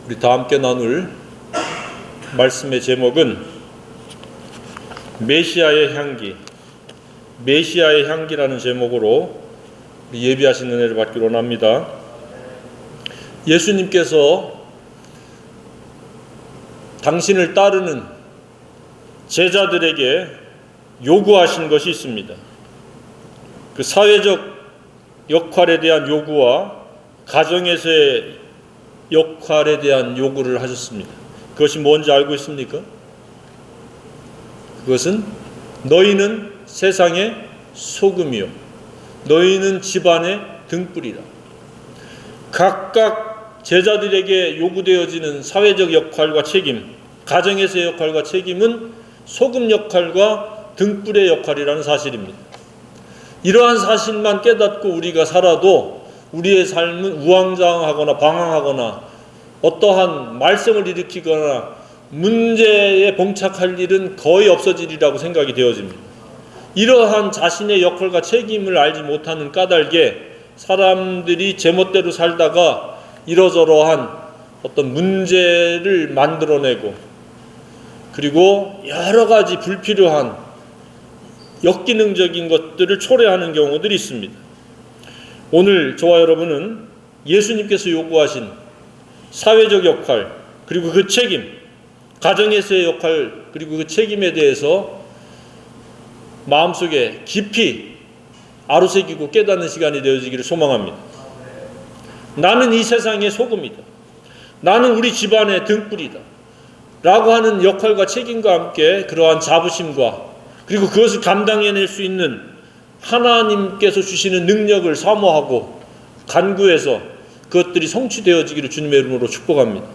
우리 다 함께 나눌 말씀의 제목은 메시아의 향기, 메시아의 향기라는 제목으로 예비하신 은혜를 받기로 원합니다. 예수님께서 당신을 따르는 제자들에게 요구하신 것이 있습니다. 그 사회적 역할에 대한 요구와 가정에서의 역할에 대한 요구를 하셨습니다. 그것이 뭔지 알고 있습니까? 그것은 너희는 세상의 소금이요 너희는 집안의 등불이라. 각각 제자들에게 요구되어지는 사회적 역할과 책임, 가정에서의 역할과 책임은 소금 역할과 등불의 역할이라는 사실입니다. 이러한 사실만 깨닫고 우리가 살아도 우리의 삶은 우왕좌왕하거나 방황하거나 어떠한 말썽을 일으키거나 문제에 봉착할 일은 거의 없어지리라고 생각이 되어집니다. 이러한 자신의 역할과 책임을 알지 못하는 까닭에 사람들이 제멋대로 살다가 이러저러한 어떤 문제를 만들어내고 그리고 여러 가지 불필요한 역기능적인 것들을 초래하는 경우들이 있습니다. 오늘 저와 여러분은 예수님께서 요구하신 사회적 역할 그리고 그 책임, 가정에서의 역할 그리고 그 책임에 대해서 마음속에 깊이 아로새기고 깨닫는 시간이 되어지기를 소망합니다. 나는 이 세상의 소금이다. 나는 우리 집안의 등불이다. 라고 하는 역할과 책임과 함께 그러한 자부심과 그리고 그것을 감당해낼 수 있는 하나님께서 주시는 능력을 사모하고 간구해서 그것들이 성취되어지기를 주님의 이름으로 축복합니다.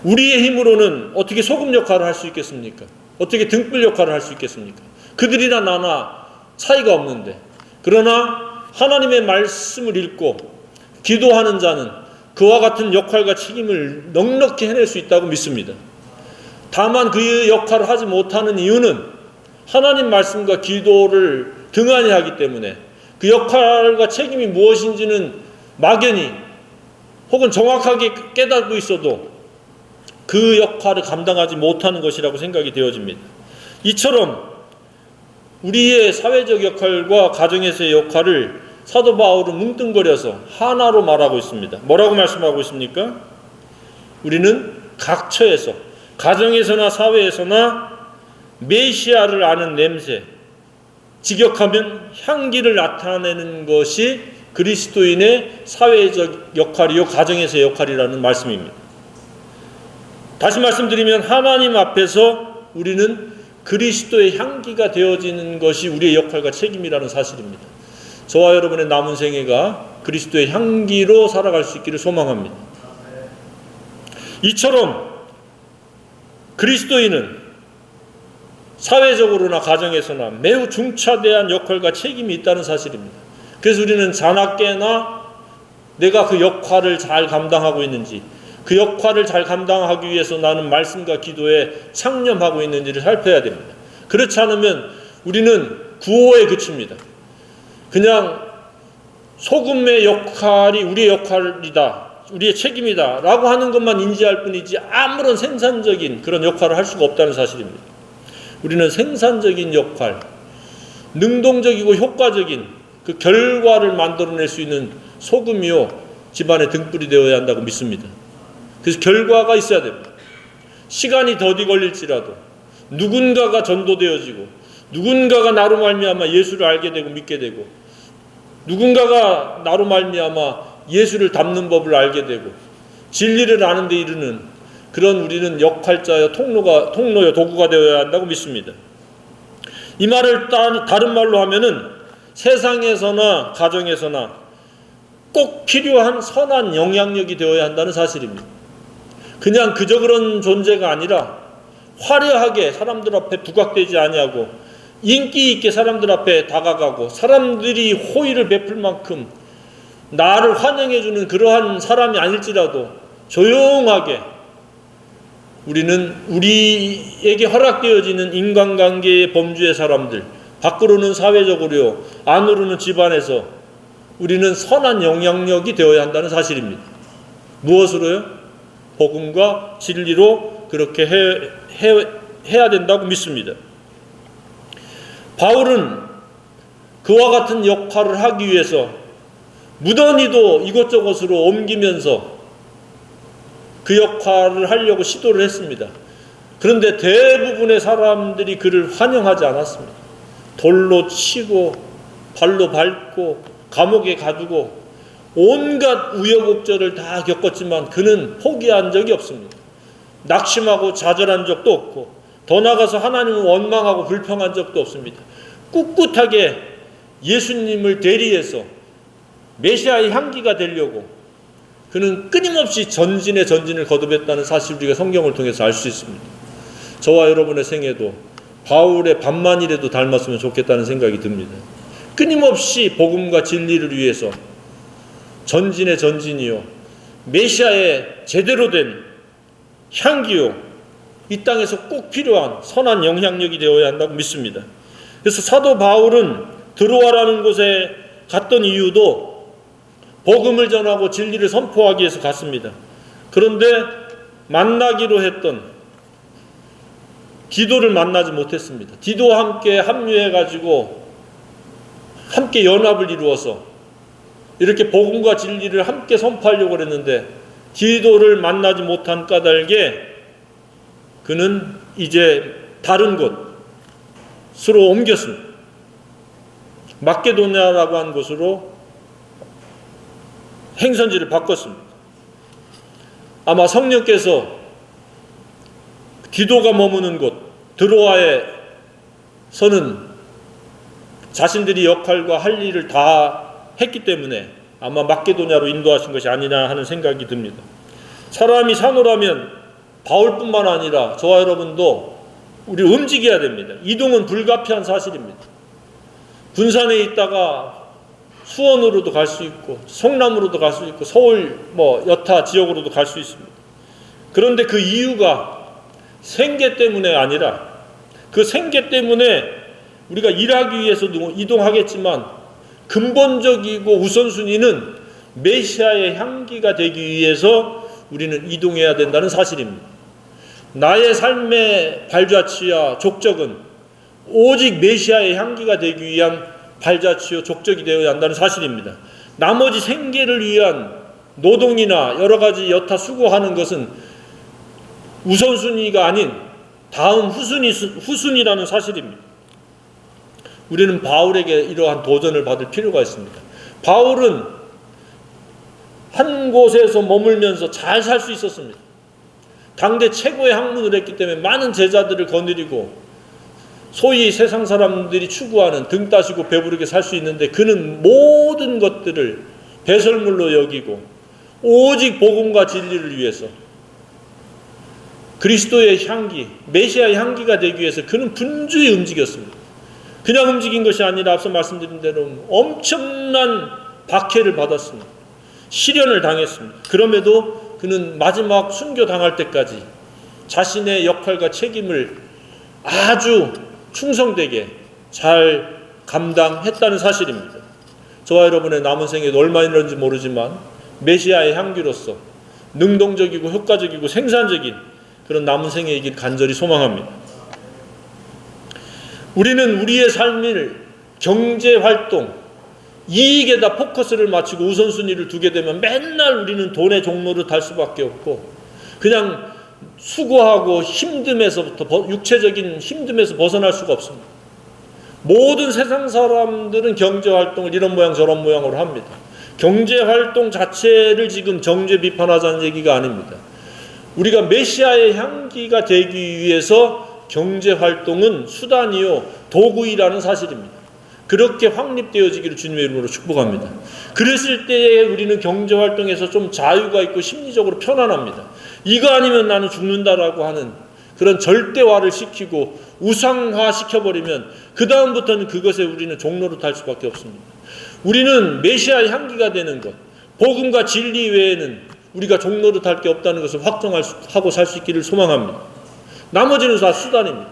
우리의 힘으로는 어떻게 소금 역할을 할 수 있겠습니까? 어떻게 등불 역할을 할 수 있겠습니까? 그들이나 나나 차이가 없는데, 그러나 하나님의 말씀을 읽고 기도하는 자는 그와 같은 역할과 책임을 넉넉히 해낼 수 있다고 믿습니다. 다만 그 역할을 하지 못하는 이유는 하나님 말씀과 기도를 등한히 하기 때문에 그 역할과 책임이 무엇인지는 막연히 혹은 정확하게 깨닫고 있어도 그 역할을 감당하지 못하는 것이라고 생각이 되어집니다. 이처럼 우리의 사회적 역할과 가정에서의 역할을 사도 바울은 뭉뚱거려서 하나로 말하고 있습니다. 뭐라고 말씀하고 있습니까? 우리는 각 처에서 가정에서나 사회에서나 메시아를 아는 냄새, 직역하면 향기를 나타내는 것이 그리스도인의 사회적 역할이요 가정에서의 역할이라는 말씀입니다. 다시 말씀드리면 하나님 앞에서 우리는 그리스도의 향기가 되어지는 것이 우리의 역할과 책임이라는 사실입니다. 저와 여러분의 남은 생애가 그리스도의 향기로 살아갈 수 있기를 소망합니다. 이처럼 그리스도인은 사회적으로나 가정에서나 매우 중차대한 역할과 책임이 있다는 사실입니다. 그래서 우리는 자나깨나 내가 그 역할을 잘 감당하고 있는지, 그 역할을 잘 감당하기 위해서 나는 말씀과 기도에 창념하고 있는지를 살펴야 됩니다. 그렇지 않으면 우리는 구호에 그칩니다. 그냥 소금의 역할이 우리의 역할이다, 우리의 책임이다 라고 하는 것만 인지할 뿐이지 아무런 생산적인 그런 역할을 할 수가 없다는 사실입니다. 우리는 생산적인 역할, 능동적이고 효과적인 그 결과를 만들어낼 수 있는 소금이요 집안의 등불이 되어야 한다고 믿습니다. 그래서 결과가 있어야 됩니다. 시간이 더디 걸릴지라도 누군가가 전도되어지고 누군가가 나로 말미암아 예수를 알게 되고 믿게 되고 누군가가 나로 말미암아 예수를 닮는 법을 알게 되고 진리를 아는 데 이르는 그런 우리는 역할자여 통로여 도구가 되어야 한다고 믿습니다. 이 말을 다른 말로 하면은 세상에서나 가정에서나 꼭 필요한 선한 영향력이 되어야 한다는 사실입니다. 그냥 그저 그런 존재가 아니라 화려하게 사람들 앞에 부각되지 아니하고 인기 있게 사람들 앞에 다가가고 사람들이 호의를 베풀 만큼 나를 환영해주는 그러한 사람이 아닐지라도 조용하게 우리는 우리에게 허락되어지는 인간관계의 범주의 사람들, 밖으로는 사회적으로요, 안으로는 집안에서 우리는 선한 영향력이 되어야 한다는 사실입니다. 무엇으로요? 복음과 진리로 그렇게 해야 된다고 믿습니다. 바울은 그와 같은 역할을 하기 위해서 무던히도 이곳저곳으로 옮기면서 그 역할을 하려고 시도를 했습니다. 그런데 대부분의 사람들이 그를 환영하지 않았습니다. 돌로 치고 발로 밟고 감옥에 가두고 온갖 우여곡절을 다 겪었지만 그는 포기한 적이 없습니다. 낙심하고 좌절한 적도 없고 더 나아가서 하나님을 원망하고 불평한 적도 없습니다. 꿋꿋하게 예수님을 대리해서 메시아의 향기가 되려고 그는 끊임없이 전진의 전진을 거듭했다는 사실 우리가 성경을 통해서 알 수 있습니다. 저와 여러분의 생애도 바울의 반만이라도 닮았으면 좋겠다는 생각이 듭니다. 끊임없이 복음과 진리를 위해서 전진의 전진이요 메시아의 제대로 된 향기요 이 땅에서 꼭 필요한 선한 영향력이 되어야 한다고 믿습니다. 그래서 사도 바울은 드로아라는 곳에 갔던 이유도 복음을 전하고 진리를 선포하기 위해서 갔습니다. 그런데 만나기로 했던 디도를 만나지 못했습니다. 디도와 함께 합류해가지고 함께 연합을 이루어서 이렇게 복음과 진리를 함께 선포하려고 했는데 디도를 만나지 못한 까닭에 그는 이제 다른 곳으로 옮겼습니다. 마케도냐라고 한 곳으로 행선지를 바꿨습니다. 아마 성령께서 디도가 머무는 곳 드로아에서는 자신들이 역할과 할 일을 다 했기 때문에 아마 마케도냐로 인도하신 것이 아니냐 하는 생각이 듭니다. 사람이 사노라면 바울뿐만 아니라 저와 여러분도 우리 움직여야 됩니다. 이동은 불가피한 사실입니다. 군산에 있다가 수원으로도 갈 수 있고 성남으로도 갈 수 있고 서울 여타 지역으로도 갈 수 있습니다. 그런데 그 이유가 생계 때문에 아니라 그 생계 때문에 우리가 일하기 위해서도 이동하겠지만 근본적이고 우선순위는 메시아의 향기가 되기 위해서 우리는 이동해야 된다는 사실입니다. 나의 삶의 발자취와 족적은 오직 메시아의 향기가 되기 위한 발자취요 족적이 되어야 한다는 사실입니다. 나머지 생계를 위한 노동이나 여러 가지 여타 수고하는 것은 우선순위가 아닌 다음 후순위라는 사실입니다. 우리는 바울에게 이러한 도전을 받을 필요가 있습니다. 바울은 한 곳에서 머물면서 잘 살 수 있었습니다. 당대 최고의 학문을 했기 때문에 많은 제자들을 거느리고 소위 세상 사람들이 추구하는 등 따시고 배부르게 살 수 있는데 그는 모든 것들을 배설물로 여기고 오직 복음과 진리를 위해서 그리스도의 향기, 메시아의 향기가 되기 위해서 그는 분주히 움직였습니다. 그냥 움직인 것이 아니라 앞서 말씀드린 대로 엄청난 박해를 받았습니다. 시련을 당했습니다. 그럼에도 그는 마지막 순교당할 때까지 자신의 역할과 책임을 아주 충성되게 잘 감당했다는 사실입니다. 저와 여러분의 남은 생에도 얼마 있는지 모르지만 메시아의 향기로서 능동적이고 효과적이고 생산적인 그런 남은 생애이길 간절히 소망합니다. 우리는 우리의 삶을 경제활동, 이익에다 포커스를 맞추고 우선순위를 두게 되면 맨날 우리는 돈의 종로를 달 수밖에 없고 그냥 수고하고 힘듦에서부터 육체적인 힘듦에서 벗어날 수가 없습니다. 모든 세상 사람들은 경제활동을 이런 모양 저런 모양으로 합니다. 경제활동 자체를 지금 정죄 비판하자는 얘기가 아닙니다. 우리가 메시아의 향기가 되기 위해서 경제활동은 수단이요 도구이라는 사실입니다. 그렇게 확립되어지기를 주님의 이름으로 축복합니다. 그랬을 때에 우리는 경제활동에서 좀 자유가 있고 심리적으로 편안합니다. 이거 아니면 나는 죽는다라고 하는 그런 절대화를 시키고 우상화 시켜버리면 그 다음부터는 그것에 우리는 종로를 탈 수밖에 없습니다. 우리는 메시아의 향기가 되는 것, 복음과 진리 외에는 우리가 종로를 탈 게 없다는 것을 확정하고 살 수 있기를 소망합니다. 나머지는 다 수단입니다.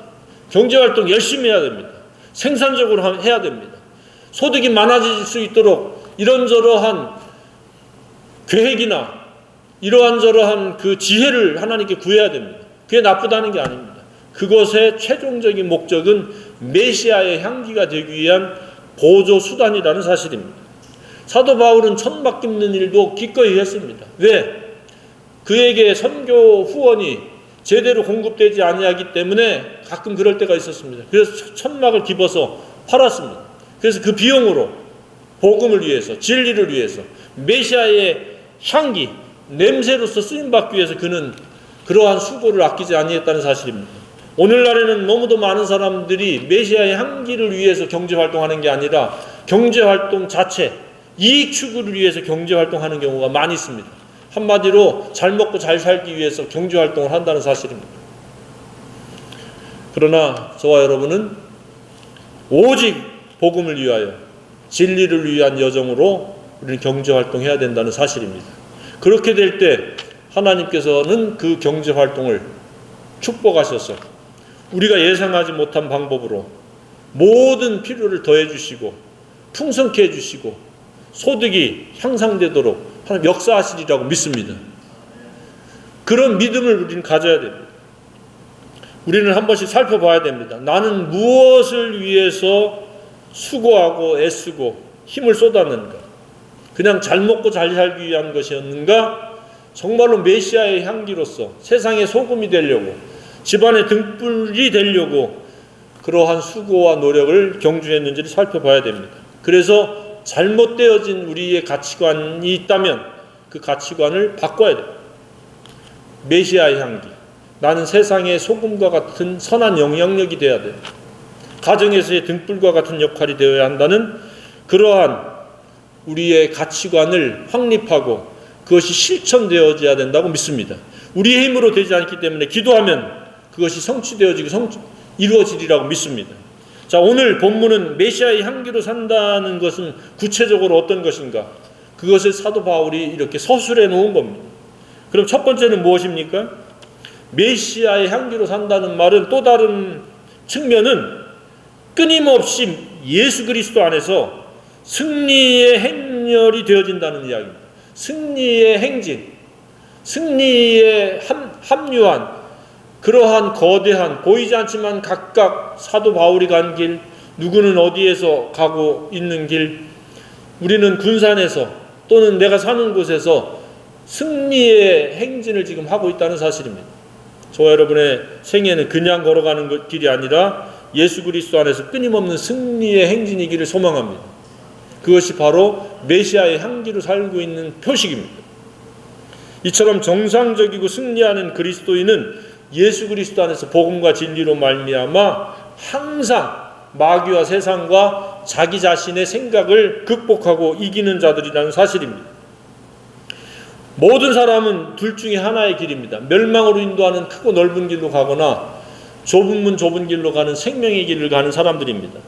경제활동 열심히 해야 됩니다. 생산적으로 해야 됩니다. 소득이 많아질 수 있도록 이런저러한 계획이나 이러한저러한 그 지혜를 하나님께 구해야 됩니다. 그게 나쁘다는 게 아닙니다. 그것의 최종적인 목적은 메시아의 향기가 되기 위한 보조 수단이라는 사실입니다. 사도 바울은 천막 깁는 일도 기꺼이 했습니다. 왜? 그에게 선교 후원이 제대로 공급되지 아니하기 때문에 가끔 그럴 때가 있었습니다. 그래서 천막을 깁어서 팔았습니다. 그래서 그 비용으로 복음을 위해서, 진리를 위해서, 메시아의 향기, 냄새로서 쓰임받기 위해서 그는 그러한 수고를 아끼지 아니했다는 사실입니다. 오늘날에는 너무도 많은 사람들이 메시아의 향기를 위해서 경제활동하는 게 아니라 경제활동 자체, 이익 추구를 위해서 경제활동하는 경우가 많이 있습니다. 한마디로 잘 먹고 잘 살기 위해서 경제활동을 한다는 사실입니다. 그러나 저와 여러분은 오직 복음을 위하여, 진리를 위한 여정으로 우리는 경제활동해야 된다는 사실입니다. 그렇게 될 때 하나님께서는 그 경제활동을 축복하셔서 우리가 예상하지 못한 방법으로 모든 필요를 더해 주시고 풍성케 해 주시고 소득이 향상되도록 하나님 역사하시리라고 믿습니다. 그런 믿음을 우리는 가져야 됩니다. 우리는 한 번씩 살펴봐야 됩니다. 나는 무엇을 위해서 수고하고 애쓰고 힘을 쏟았는가? 그냥 잘 먹고 잘 살기 위한 것이었는가? 정말로 메시아의 향기로서 세상의 소금이 되려고, 집안의 등불이 되려고 그러한 수고와 노력을 경주했는지를 살펴봐야 됩니다. 그래서 잘못되어진 우리의 가치관이 있다면 그 가치관을 바꿔야 됩니다. 메시아의 향기, 나는 세상의 소금과 같은 선한 영향력이 되어야 됩니다. 가정에서의 등불과 같은 역할이 되어야 한다는 그러한 우리의 가치관을 확립하고 그것이 실천되어져야 된다고 믿습니다. 우리의 힘으로 되지 않기 때문에 기도하면 그것이 성취되어지고 이루어지리라고 믿습니다. 자, 오늘 본문은 메시아의 향기로 산다는 것은 구체적으로 어떤 것인가? 그것을 사도 바울이 이렇게 서술해 놓은 겁니다. 그럼 첫 번째는 무엇입니까? 메시아의 향기로 산다는 말은 또 다른 측면은 끊임없이 예수 그리스도 안에서 승리의 행렬이 되어진다는 이야기입니다. 승리의 행진, 승리에 합류한 그러한 거대한, 보이지 않지만 각각 사도 바울이 간 길, 누구는 어디에서 가고 있는 길, 우리는 군산에서 또는 내가 사는 곳에서 승리의 행진을 지금 하고 있다는 사실입니다. 저와 여러분의 생애는 그냥 걸어가는 길이 아니라 예수 그리스도 안에서 끊임없는 승리의 행진이기를 소망합니다. 그것이 바로 메시아의 향기로 살고 있는 표식입니다. 이처럼 정상적이고 승리하는 그리스도인은 예수 그리스도 안에서 복음과 진리로 말미암아 항상 마귀와 세상과 자기 자신의 생각을 극복하고 이기는 자들이라는 사실입니다. 모든 사람은 둘 중에 하나의 길입니다. 멸망으로 인도하는 크고 넓은 길로 가거나 좁은 문 좁은 길로 가는 생명의 길을 가는 사람들입니다.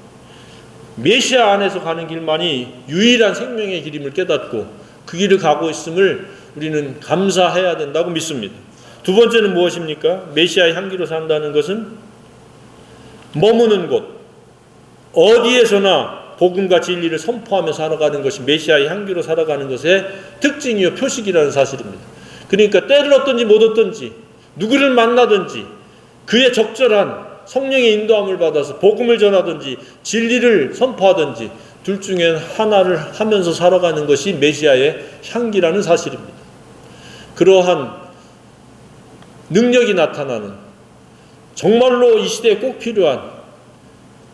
메시아 안에서 가는 길만이 유일한 생명의 길임을 깨닫고 그 길을 가고 있음을 우리는 감사해야 된다고 믿습니다. 두 번째는 무엇입니까? 메시아의 향기로 산다는 것은 머무는 곳, 어디에서나 복음과 진리를 선포하며 살아가는 것이 메시아의 향기로 살아가는 것의 특징이요 표식이라는 사실입니다. 그러니까 때를 얻든지 못 얻든지 누구를 만나든지 그의 적절한 성령의 인도함을 받아서 복음을 전하든지 진리를 선포하든지 둘 중에 하나를 하면서 살아가는 것이 메시아의 향기라는 사실입니다. 그러한 능력이 나타나는, 정말로 이 시대에 꼭 필요한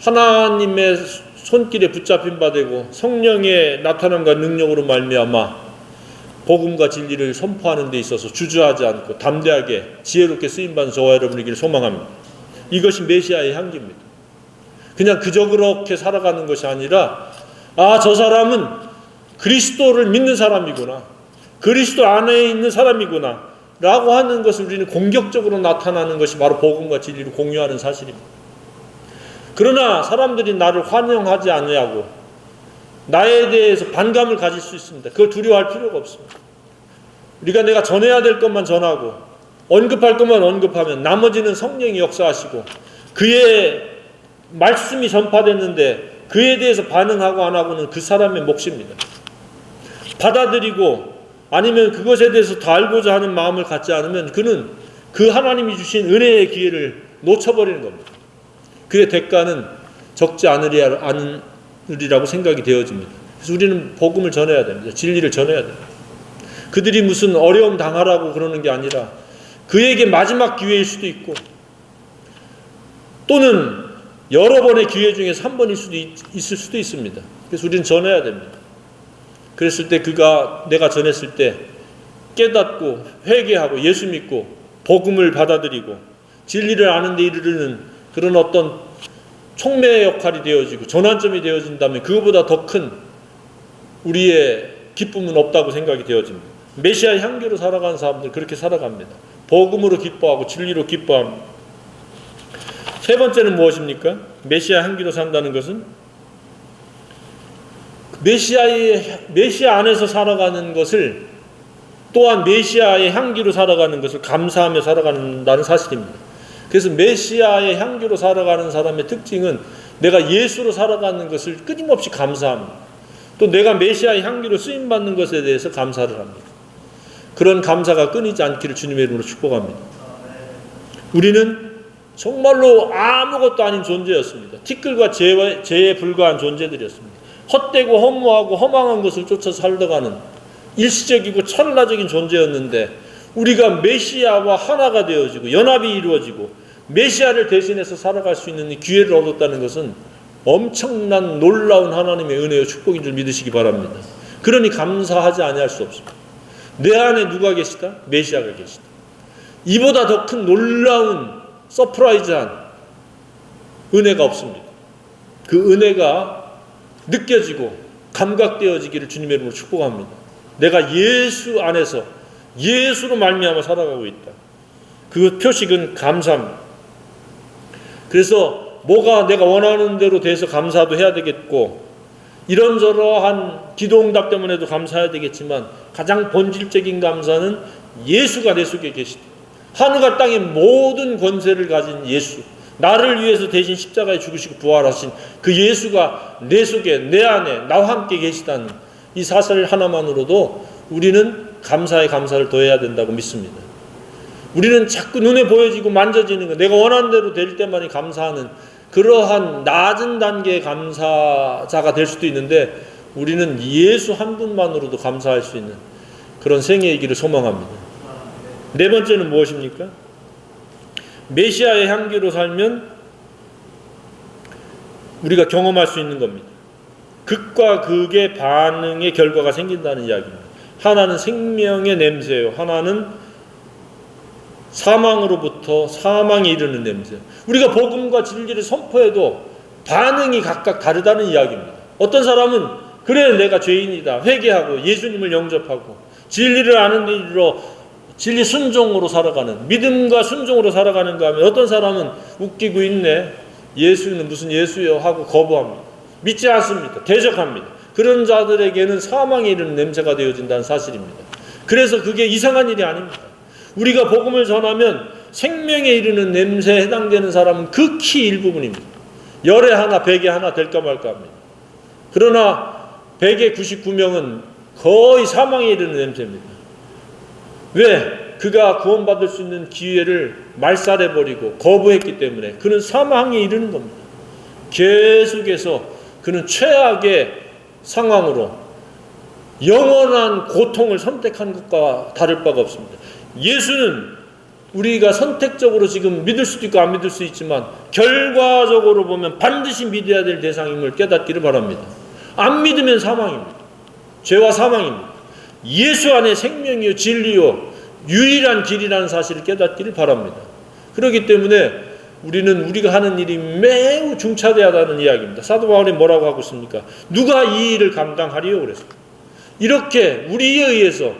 하나님의 손길에 붙잡힌 바 되고 성령의 나타남과 능력으로 말미암아 복음과 진리를 선포하는 데 있어서 주저하지 않고 담대하게 지혜롭게 쓰임받는 저와 여러분이기를 소망합니다. 이것이 메시아의 향기입니다. 그냥 그저 그렇게 살아가는 것이 아니라 저 사람은 그리스도를 믿는 사람이구나, 그리스도 안에 있는 사람이구나 라고 하는 것을 우리는 공격적으로 나타나는 것이 바로 복음과 진리를 공유하는 사실입니다. 그러나 사람들이 나를 환영하지 않냐고 나에 대해서 반감을 가질 수 있습니다. 그걸 두려워할 필요가 없습니다. 우리가 내가 전해야 될 것만 전하고 언급할 것만 언급하면 나머지는 성령이 역사하시고 그의 말씀이 전파됐는데 그에 대해서 반응하고 안 하고는 그 사람의 몫입니다. 받아들이고 아니면 그것에 대해서 더 알고자 하는 마음을 갖지 않으면 그는 그 하나님이 주신 은혜의 기회를 놓쳐버리는 겁니다. 그의 대가는 적지 않으리라고 생각이 되어집니다. 그래서 우리는 복음을 전해야 됩니다. 진리를 전해야 됩니다. 그들이 무슨 어려움 당하라고 그러는 게 아니라 그에게 마지막 기회일 수도 있고 또는 여러 번의 기회 중에서 한 번일 수도 있을 수도 있습니다. 그래서 우리는 전해야 됩니다. 그랬을 때 내가 전했을 때 깨닫고 회개하고 예수 믿고 복음을 받아들이고 진리를 아는 데 이르는 그런 어떤 촉매의 역할이 되어지고 전환점이 되어진다면 그거보다 더 큰 우리의 기쁨은 없다고 생각이 되어집니다. 메시아의 향기로 살아가는 사람들 그렇게 살아갑니다. 복음으로 기뻐하고 진리로 기뻐합니다. 세 번째는 무엇입니까? 메시아 향기로 산다는 것은 메시아 안에서 살아가는 것을 또한 메시아의 향기로 살아가는 것을 감사하며 살아간다는 사실입니다. 그래서 메시아의 향기로 살아가는 사람의 특징은 내가 예수로 살아가는 것을 끊임없이 감사합니다. 또 내가 메시아의 향기로 쓰임받는 것에 대해서 감사를 합니다. 그런 감사가 끊이지 않기를 주님의 이름으로 축복합니다. 우리는 정말로 아무것도 아닌 존재였습니다. 티끌과 재에 불과한 존재들이었습니다. 헛되고 허무하고 허망한 것을 쫓아 살다가는 일시적이고 찰나적인 존재였는데 우리가 메시아와 하나가 되어지고 연합이 이루어지고 메시아를 대신해서 살아갈 수 있는 기회를 얻었다는 것은 엄청난 놀라운 하나님의 은혜와 축복인 줄 믿으시기 바랍니다. 그러니 감사하지 아니할 수 없습니다. 내 안에 누가 계시다? 메시아가 계시다. 이보다 더 큰 놀라운 서프라이즈한 은혜가 없습니다. 그 은혜가 느껴지고 감각되어지기를 주님의 이름으로 축복합니다. 내가 예수 안에서 예수로 말미암아 살아가고 있다. 그 표식은 감사합니다. 그래서 뭐가 내가 원하는 대로 돼서 감사도 해야 되겠고 이런저러한 기도응답 때문에도 감사해야 되겠지만 가장 본질적인 감사는 예수가 내 속에 계시다. 하늘과 땅의 모든 권세를 가진 예수, 나를 위해서 대신 십자가에 죽으시고 부활하신 그 예수가 내 속에 내 안에 나와 함께 계시다는 이 사실 하나만으로도 우리는 감사에 감사를 더해야 된다고 믿습니다. 우리는 자꾸 눈에 보여지고 만져지는 것, 내가 원하는 대로 될 때만이 감사하는 그러한 낮은 단계의 감사자가 될 수도 있는데 우리는 예수 한 분만으로도 감사할 수 있는 그런 생애이기를 소망합니다. 네 번째는 무엇입니까? 메시아의 향기로 살면 우리가 경험할 수 있는 겁니다. 극과 극의 반응의 결과가 생긴다는 이야기입니다. 하나는 생명의 냄새요. 하나는 사망으로부터 사망에 이르는 냄새. 우리가 복음과 진리를 선포해도 반응이 각각 다르다는 이야기입니다. 어떤 사람은 그래 내가 죄인이다 회개하고 예수님을 영접하고 진리를 아는 일로 진리 순종으로 살아가는 믿음과 순종으로 살아가는가 하면 어떤 사람은 웃기고 있네 예수는 무슨 예수요 하고 거부합니다. 믿지 않습니다. 대적합니다. 그런 자들에게는 사망에 이르는 냄새가 되어진다는 사실입니다. 그래서 그게 이상한 일이 아닙니다. 우리가 복음을 전하면 생명에 이르는 냄새에 해당되는 사람은 극히 일부분입니다. 열에 하나, 백에 하나 될까 말까 합니다. 그러나 100의 99명은 거의 사망에 이르는 냄새입니다. 왜? 그가 구원받을 수 있는 기회를 말살해버리고 거부했기 때문에 그는 사망에 이르는 겁니다. 계속해서 그는 최악의 상황으로 영원한 고통을 선택한 것과 다를 바가 없습니다. 예수는 우리가 선택적으로 지금 믿을 수도 있고 안 믿을 수 있지만 결과적으로 보면 반드시 믿어야 될 대상임을 깨닫기를 바랍니다. 안 믿으면 사망입니다. 죄와 사망입니다. 예수 안에 생명이요 진리요 유일한 길이라는 사실을 깨닫기를 바랍니다. 그렇기 때문에 우리는 우리가 하는 일이 매우 중차대하다는 이야기입니다. 사도 바울이 뭐라고 하고 있습니까? 누가 이 일을 감당하리요? 그랬어요. 이렇게 우리에 의해서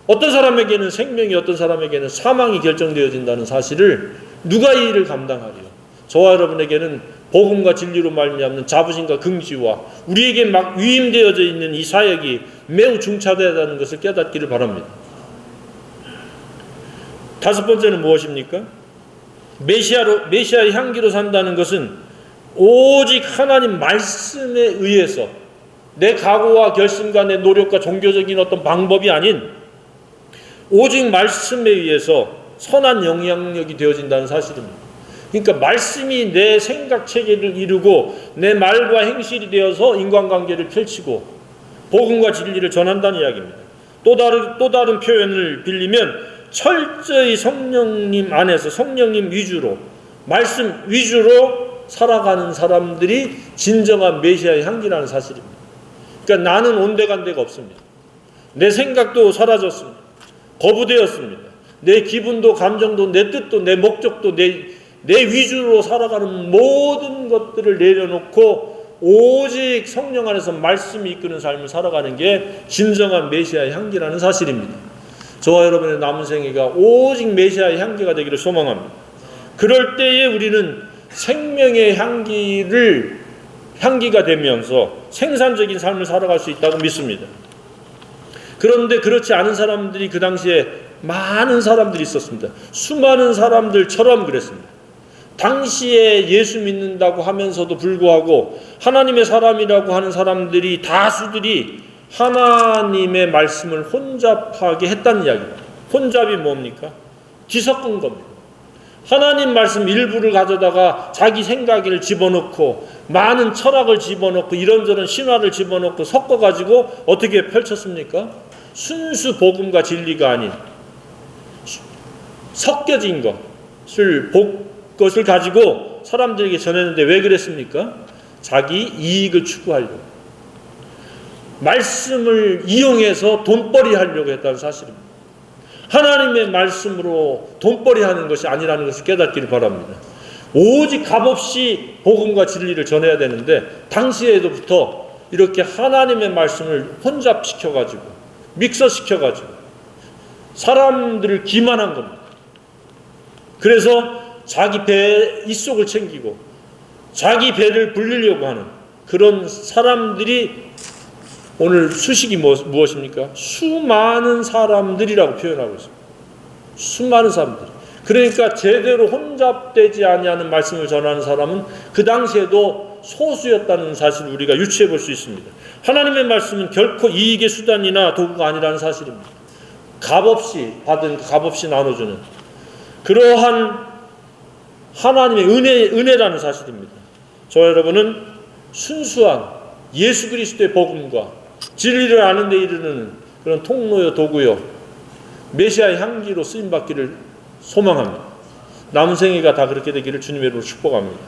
어떤 사람에게는 생명이 어떤 사람에게는 사망이 결정되어진다는 사실을 누가 이 일을 감당하리요? 저와 여러분에게는 복음과 진리로 말미암는 자부심과 긍지와 우리에게 막 위임되어져 있는 이 사역이 매우 중차대하다는 것을 깨닫기를 바랍니다. 다섯 번째는 무엇입니까? 메시아의 향기로 산다는 것은 오직 하나님 말씀에 의해서 내 각오와 결심과 내 노력과 종교적인 어떤 방법이 아닌 오직 말씀에 의해서 선한 영향력이 되어진다는 사실입니다. 그러니까 말씀이 내 생각 체계를 이루고 내 말과 행실이 되어서 인간관계를 펼치고 복음과 진리를 전한다는 이야기입니다. 또 다른 표현을 빌리면 철저히 성령님 안에서 성령님 위주로 말씀 위주로 살아가는 사람들이 진정한 메시아의 향기라는 사실입니다. 그러니까 나는 온데간데가 없습니다. 내 생각도 사라졌습니다. 거부되었습니다. 내 기분도 감정도 내 뜻도 내 목적도 내 위주로 살아가는 모든 것들을 내려놓고 오직 성령 안에서 말씀이 이끄는 삶을 살아가는 게 진정한 메시아의 향기라는 사실입니다. 저와 여러분의 남은 생애가 오직 메시아의 향기가 되기를 소망합니다. 그럴 때에 우리는 생명의 향기가 되면서 생산적인 삶을 살아갈 수 있다고 믿습니다. 그런데 그렇지 않은 사람들이 그 당시에 많은 사람들이 있었습니다. 수많은 사람들처럼 그랬습니다. 당시에 예수 믿는다고 하면서도 불구하고 하나님의 사람이라고 하는 사람들이 다수들이 하나님의 말씀을 혼잡하게 했다는 이야기입니다. 혼잡이 뭡니까? 뒤섞은 겁니다. 하나님 말씀 일부를 가져다가 자기 생각을 집어넣고 많은 철학을 집어넣고 이런저런 신화를 집어넣고 섞어가지고 어떻게 펼쳤습니까? 순수 복음과 진리가 아닌 섞여진 것을 가지고 사람들에게 전했는데 왜 그랬습니까? 자기 이익을 추구하려고. 말씀을 이용해서 돈벌이 하려고 했다는 사실입니다. 하나님의 말씀으로 돈벌이 하는 것이 아니라는 것을 깨닫기를 바랍니다. 오직 값없이 복음과 진리를 전해야 되는데 당시에도부터 이렇게 하나님의 말씀을 혼잡시켜가지고 믹서시켜가지고 사람들을 기만한 겁니다. 그래서 자기 배 입속을 챙기고 자기 배를 불리려고 하는 그런 사람들이 오늘 수식이 무엇입니까? 수많은 사람들이라고 표현하고 있습니다. 수많은 사람들. 그러니까 제대로 혼잡되지 아니하는 말씀을 전하는 사람은 그 당시에도 소수였다는 사실을 우리가 유추해 볼 수 있습니다. 하나님의 말씀은 결코 이익의 수단이나 도구가 아니라는 사실입니다. 값없이 받은 값없이 나눠주는 그러한 하나님의 은혜라는 사실입니다. 저와 여러분은 순수한 예수 그리스도의 복음과 진리를 아는 데 이르는 그런 통로요 도구요 메시아의 향기로 쓰임받기를 소망합니다. 남은 생애가 다 그렇게 되기를 주님의 이름으로 축복합니다.